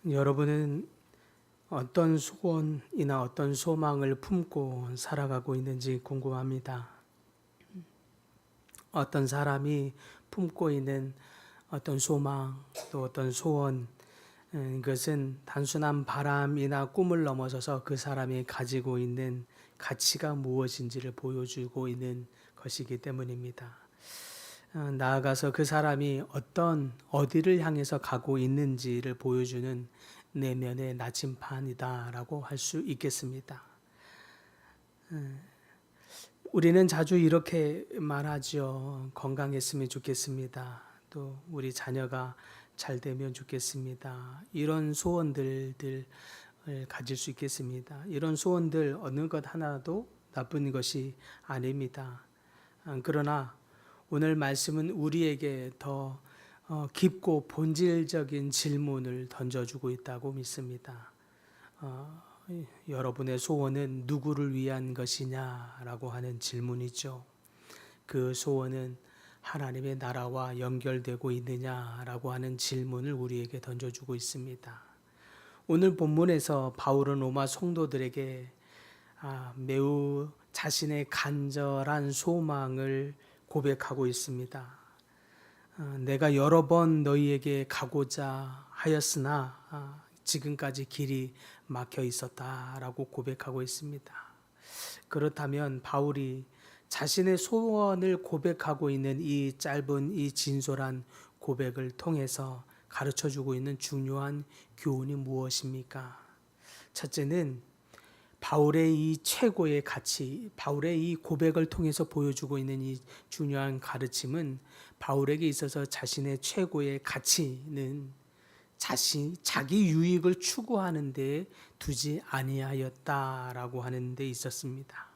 여러분은 어떤 소원이나 어떤 소망을 품고 살아가고 있는지 궁금합니다. 어떤 사람이 품고 있는 어떤 소망, 또 어떤 소원, 그것은 단순한 바람이나 꿈을 넘어서서 그 사람이 가지고 있는 가치가 무엇인지를 보여주고 있는 것이기 때문입니다. 나아가서 그 사람이 어디를 향해서 가고 있는지를 보여주는 내면의 나침판이다라고 할 수 있겠습니다. 우리는 자주 이렇게 말하죠. 건강했으면 좋겠습니다. 또 우리 자녀가 잘 되면 좋겠습니다. 이런 소원들을 가질 수 있겠습니다. 이런 소원들 어느 것 하나도 나쁜 것이 아닙니다. 그러나 오늘 말씀은 우리에게 더 깊고 본질적인 질문을 던져주고 있다고 믿습니다. 여러분의 소원은 누구를 위한 것이냐라고 하는 질문이죠. 그 소원은 하나님의 나라와 연결되고 있느냐라고 하는 질문을 우리에게 던져주고 있습니다. 오늘 본문에서 바울은 로마 성도들에게 매우 자신의 간절한 소망을 고백하고 있습니다. 내가 여러 번 너희에게 가고자 하였으나 지금까지 길이 막혀 있었다라고 고백하고 있습니다. 그렇다면 바울이 자신의 소원을 고백하고 있는 이 짧은 이 진솔한 고백을 통해서 가르쳐 주고 있는 중요한 교훈이 무엇입니까? 첫째는 바울의 이 최고의 가치, 바울의 이 고백을 통해서 보여주고 있는 이 중요한 가르침은 바울에게 있어서 자신의 최고의 가치는 자기 유익을 추구하는 데 두지 아니하였다라고 하는 데 있었습니다.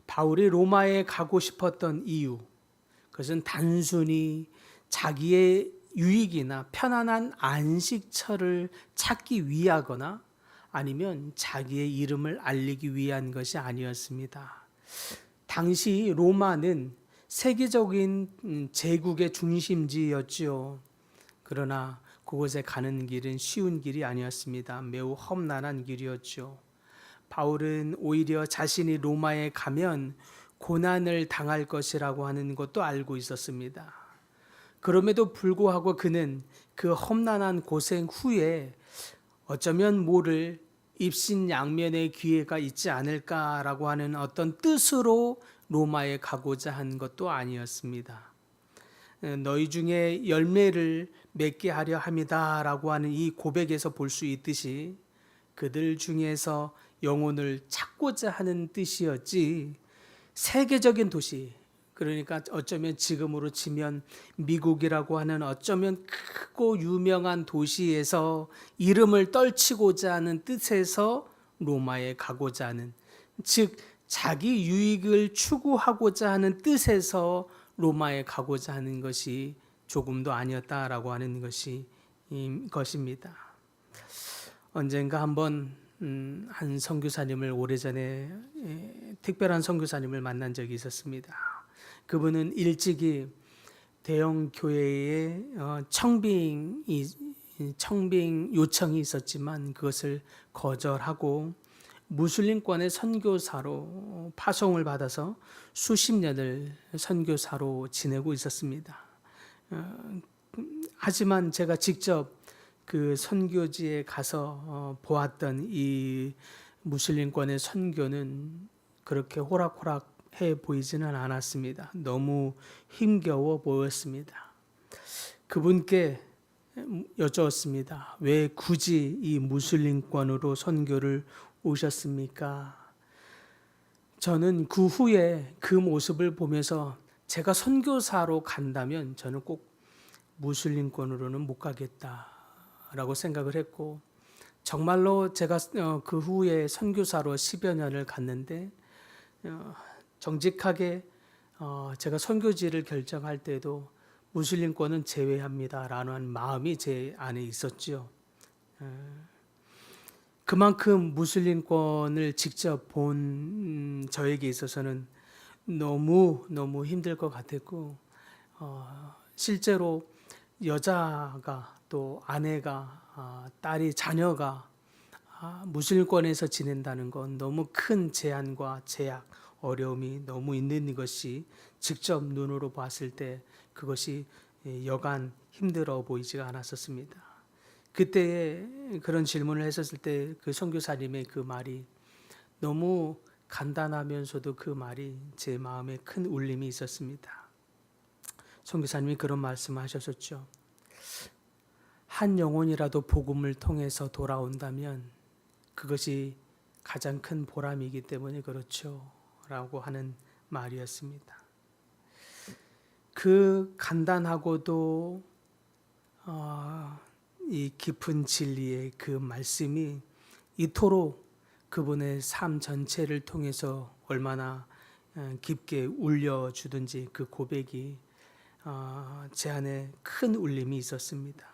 바울이 로마에 가고 싶었던 이유, 그것은 단순히 자기의 유익이나 편안한 안식처를 찾기 위하거나 아니면 자기의 이름을 알리기 위한 것이 아니었습니다. 당시 로마는 세계적인 제국의 중심지였지요. 그러나 그곳에 가는 길은 쉬운 길이 아니었습니다. 매우 험난한 길이었죠. 바울은 오히려 자신이 로마에 가면 고난을 당할 것이라고 하는 것도 알고 있었습니다. 그럼에도 불구하고 그는 그 험난한 고생 후에 어쩌면 모를 입신양면의 기회가 있지 않을까라고 하는 어떤 뜻으로 로마에 가고자 한 것도 아니었습니다. 너희 중에 열매를 맺게 하려 함이다라고 하는 이 고백에서 볼 수 있듯이 그들 중에서 영혼을 찾고자 하는 뜻이었지, 세계적인 도시, 그러니까 어쩌면 지금으로 치면 미국이라고 하는 어쩌면 크고 유명한 도시에서 이름을 떨치고자 하는 뜻에서 로마에 가고자 하는, 즉 자기 유익을 추구하고자 하는 뜻에서 로마에 가고자 하는 것이 조금도 아니었다라고 하는 것입니다. 언젠가 한번 한 선교사님을, 오래전에 특별한 선교사님을 만난 적이 있었습니다. 그분은 일찍이 대형 교회에 청빙 요청이 있었지만 그것을 거절하고 무슬림권의 선교사로 파송을 받아서 수십 년을 선교사로 지내고 있었습니다. 하지만 제가 직접 그 선교지에 가서 보았던 이 무슬림권의 선교는 그렇게 호락호락해 보이지는 않았습니다. 너무 힘겨워 보였습니다. 그분께 여쭈었습니다. 왜 굳이 이 무슬림권으로 선교를 오셨습니까? 저는 그 후에 그 모습을 보면서 제가 선교사로 간다면 저는 꼭 무슬림권으로는 못 가겠다라고 생각을 했고, 정말로 제가 그 후에 선교사로 10여 년을 갔는데 정직하게 제가 선교지를 결정할 때도 무슬림권은 제외합니다라는 마음이 제 안에 있었죠. 그만큼 무슬림권을 직접 본 저에게 있어서는 너무 힘들 것 같았고, 실제로 여자가 또 아내가 딸이 자녀가 무슬림권에서 지낸다는 건 너무 큰 제한과 제약, 어려움이 너무 있는 것이 직접 눈으로 봤을 때 그것이 여간 힘들어 보이지가 않았었습니다. 그때 그런 질문을 했었을 때 그 선교사님의 그 말이 너무 간단하면서도 그 말이 제 마음에 큰 울림이 있었습니다. 선교사님이 그런 말씀하셨었죠. 한 영혼이라도 복음을 통해서 돌아온다면 그것이 가장 큰 보람이기 때문에 그렇죠. 라고 하는 말이었습니다. 그 간단하고도 이 깊은 진리의 그 말씀이 이토록 그분의 삶 전체를 통해서 얼마나 깊게 울려주든지 그 고백이 제 안에 큰 울림이 있었습니다.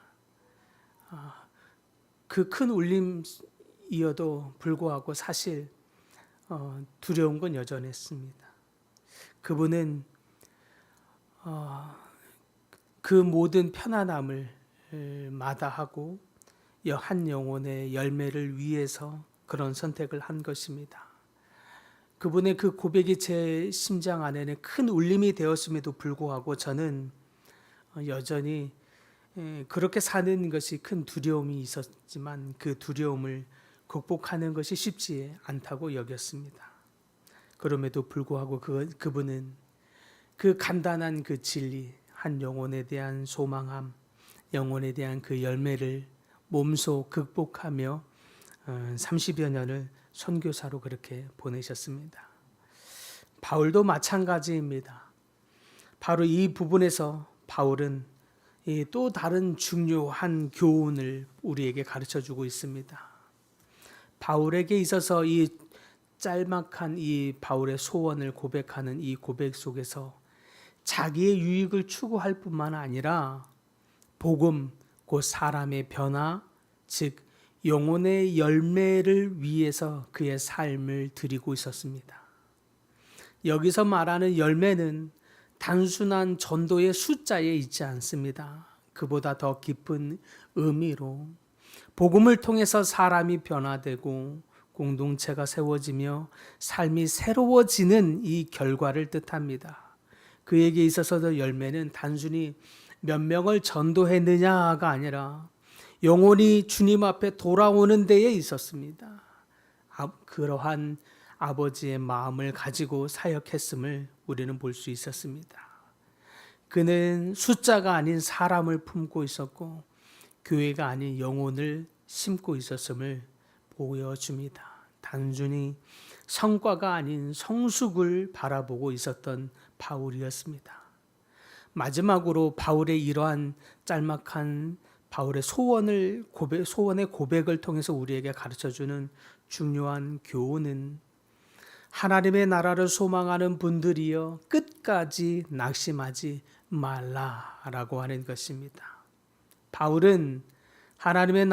그 큰 울림이어도 불구하고 사실 두려운 건 여전했습니다. 그분은 그 모든 편안함을 마다하고 한 영혼의 열매를 위해서 그런 선택을 한 것입니다. 그분의 그 고백이 제 심장 안에는 큰 울림이 되었음에도 불구하고 저는 여전히 그렇게 사는 것이 큰 두려움이 있었지만 그 두려움을 극복하는 것이 쉽지 않다고 여겼습니다. 그럼에도 불구하고 그분은 그 간단한 그 진리, 한 영혼에 대한 소망함, 영혼에 대한 그 열매를 몸소 극복하며 30여 년을 선교사로 그렇게 보내셨습니다. 바울도 마찬가지입니다. 바로 이 부분에서 바울은 또 다른 중요한 교훈을 우리에게 가르쳐 주고 있습니다. 바울에게 있어서 이 짤막한 이 바울의 소원을 고백하는 이 고백 속에서 자기의 유익을 추구할 뿐만 아니라 복음, 곧 사람의 변화, 즉 영혼의 열매를 위해서 그의 삶을 드리고 있었습니다. 여기서 말하는 열매는 단순한 전도의 숫자에 있지 않습니다. 그보다 더 깊은 의미로 복음을 통해서 사람이 변화되고 공동체가 세워지며 삶이 새로워지는 이 결과를 뜻합니다. 그에게 있어서도 열매는 단순히 몇 명을 전도했느냐가 아니라 영혼이 주님 앞에 돌아오는 데에 있었습니다. 그러한 아버지의 마음을 가지고 사역했음을 우리는 볼 수 있었습니다. 그는 숫자가 아닌 사람을 품고 있었고 교회가 아닌 영혼을 심고 있었음을 보여줍니다. 단순히 성과가 아닌 성숙을 바라보고 있었던 바울이었습니다. 마지막으로 바울의 이러한 짤막한 바울의 소원의 고백을 통해서 우리에게 가르쳐주는 중요한 교훈은 하나님의 나라를 소망하는 분들이여 끝까지 낙심하지 말라라고 하는 것입니다. 바울은 하나님의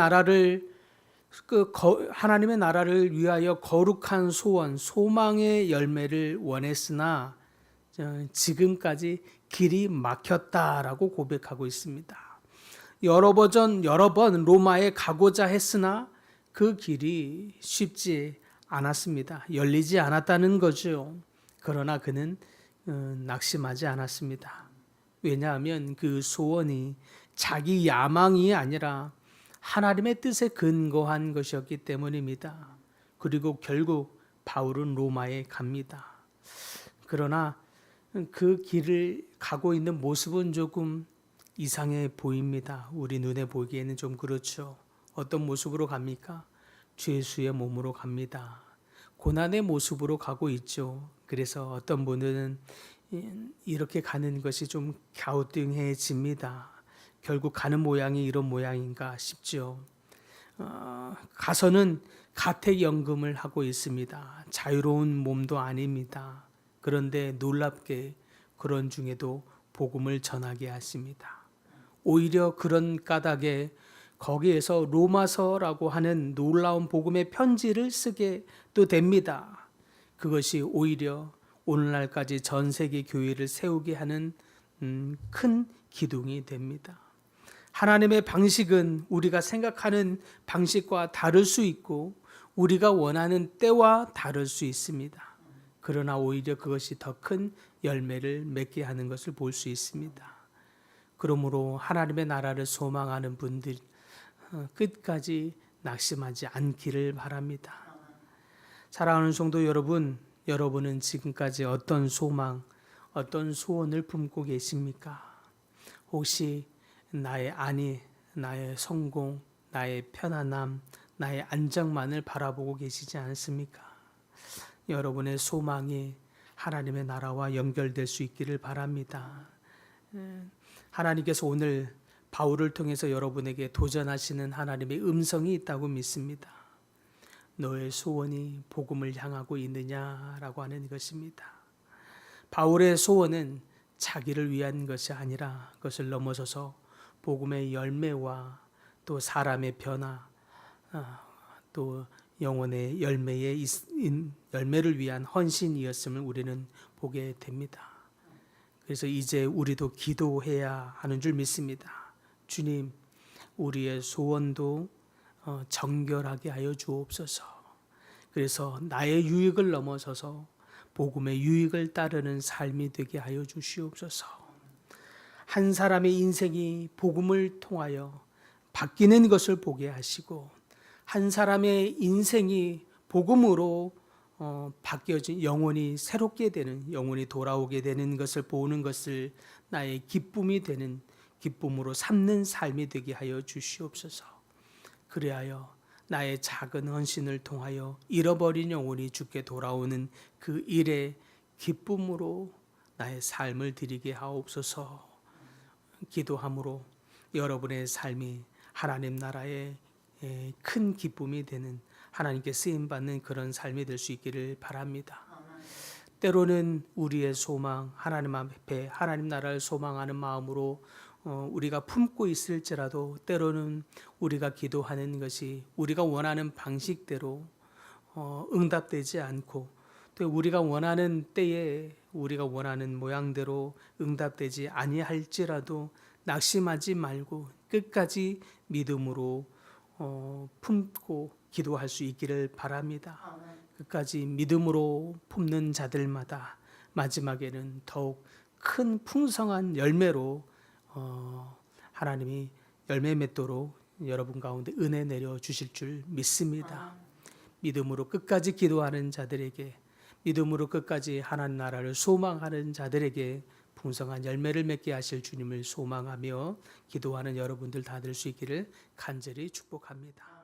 나라를 위하여 거룩한 소원, 소망의 열매를 원했으나 지금까지 길이 막혔다라고 고백하고 있습니다. 여러 번 로마에 가고자 했으나 그 길이 쉽지 않았습니다. 열리지 않았다는 거죠. 그러나 그는 낙심하지 않았습니다. 왜냐하면 그 소원이 자기 야망이 아니라 하나님의 뜻에 근거한 것이었기 때문입니다. 그리고 결국 바울은 로마에 갑니다. 그러나 그 길을 가고 있는 모습은 조금 이상해 보입니다. 우리 눈에 보기에는 좀 그렇죠. 어떤 모습으로 갑니까? 죄수의 몸으로 갑니다. 고난의 모습으로 가고 있죠. 그래서 어떤 분들은 이렇게 가는 것이 좀 갸우뚱해집니다. 결국 가는 모양이 이런 모양인가 싶죠. 가서는 가택연금을 하고 있습니다. 자유로운 몸도 아닙니다. 그런데 놀랍게 그런 중에도 복음을 전하게 하십니다. 오히려 그런 까닭에 거기에서 로마서라고 하는 놀라운 복음의 편지를 쓰게 또 됩니다. 그것이 오히려 오늘날까지 전 세계 교회를 세우게 하는 큰 기둥이 됩니다. 하나님의 방식은 우리가 생각하는 방식과 다를 수 있고 우리가 원하는 때와 다를 수 있습니다. 그러나 오히려 그것이 더 큰 열매를 맺게 하는 것을 볼 수 있습니다. 그러므로 하나님의 나라를 소망하는 분들 끝까지 낙심하지 않기를 바랍니다. 사랑하는 성도 여러분, 여러분은 지금까지 어떤 소망, 어떤 소원을 품고 계십니까? 혹시 나의 안위, 나의 성공, 나의 편안함, 나의 안정만을 바라보고 계시지 않습니까? 여러분의 소망이 하나님의 나라와 연결될 수 있기를 바랍니다. 하나님께서 오늘 바울을 통해서 여러분에게 도전하시는 하나님의 음성이 있다고 믿습니다. 너의 소원이 복음을 향하고 있느냐라고 하는 것입니다. 바울의 소원은 자기를 위한 것이 아니라 그것을 넘어서서 복음의 열매와 또 사람의 변화, 또 영혼의 열매를 위한 헌신이었음을 우리는 보게 됩니다. 그래서 이제 우리도 기도해야 하는 줄 믿습니다. 주님, 우리의 소원도 정결하게 하여 주옵소서. 그래서 나의 유익을 넘어서서 복음의 유익을 따르는 삶이 되게 하여 주시옵소서. 한 사람의 인생이 복음을 통하여 바뀌는 것을 보게 하시고 한 사람의 인생이 복음으로 바뀌어진 영혼이 새롭게 되는, 영혼이 돌아오게 되는 것을 보는 것을 나의 기쁨이 되는, 기쁨으로 삼는 삶이 되게 하여 주시옵소서. 그리하여 나의 작은 헌신을 통하여 잃어버린 영혼이 주께 돌아오는 그 일의 기쁨으로 나의 삶을 드리게 하옵소서. 기도함으로 여러분의 삶이 하나님 나라의 큰 기쁨이 되는, 하나님께 쓰임받는 그런 삶이 될 수 있기를 바랍니다. 때로는 우리의 소망, 하나님 앞에 하나님 나라를 소망하는 마음으로 우리가 품고 있을지라도 때로는 우리가 기도하는 것이 우리가 원하는 방식대로 응답되지 않고 또 우리가 원하는 때에 우리가 원하는 모양대로 응답되지 아니할지라도 낙심하지 말고 끝까지 믿음으로 품고 기도할 수 있기를 바랍니다. 끝까지 믿음으로 품는 자들마다 마지막에는 더욱 큰 풍성한 열매로 하나님이 열매 맺도록 여러분 가운데 은혜 내려 주실 줄 믿습니다. 믿음으로 끝까지 기도하는 자들에게, 믿음으로 끝까지 하나님 나라를 소망하는 자들에게 풍성한 열매를 맺게 하실 주님을 소망하며 기도하는 여러분들 다 될 수 있기를 간절히 축복합니다.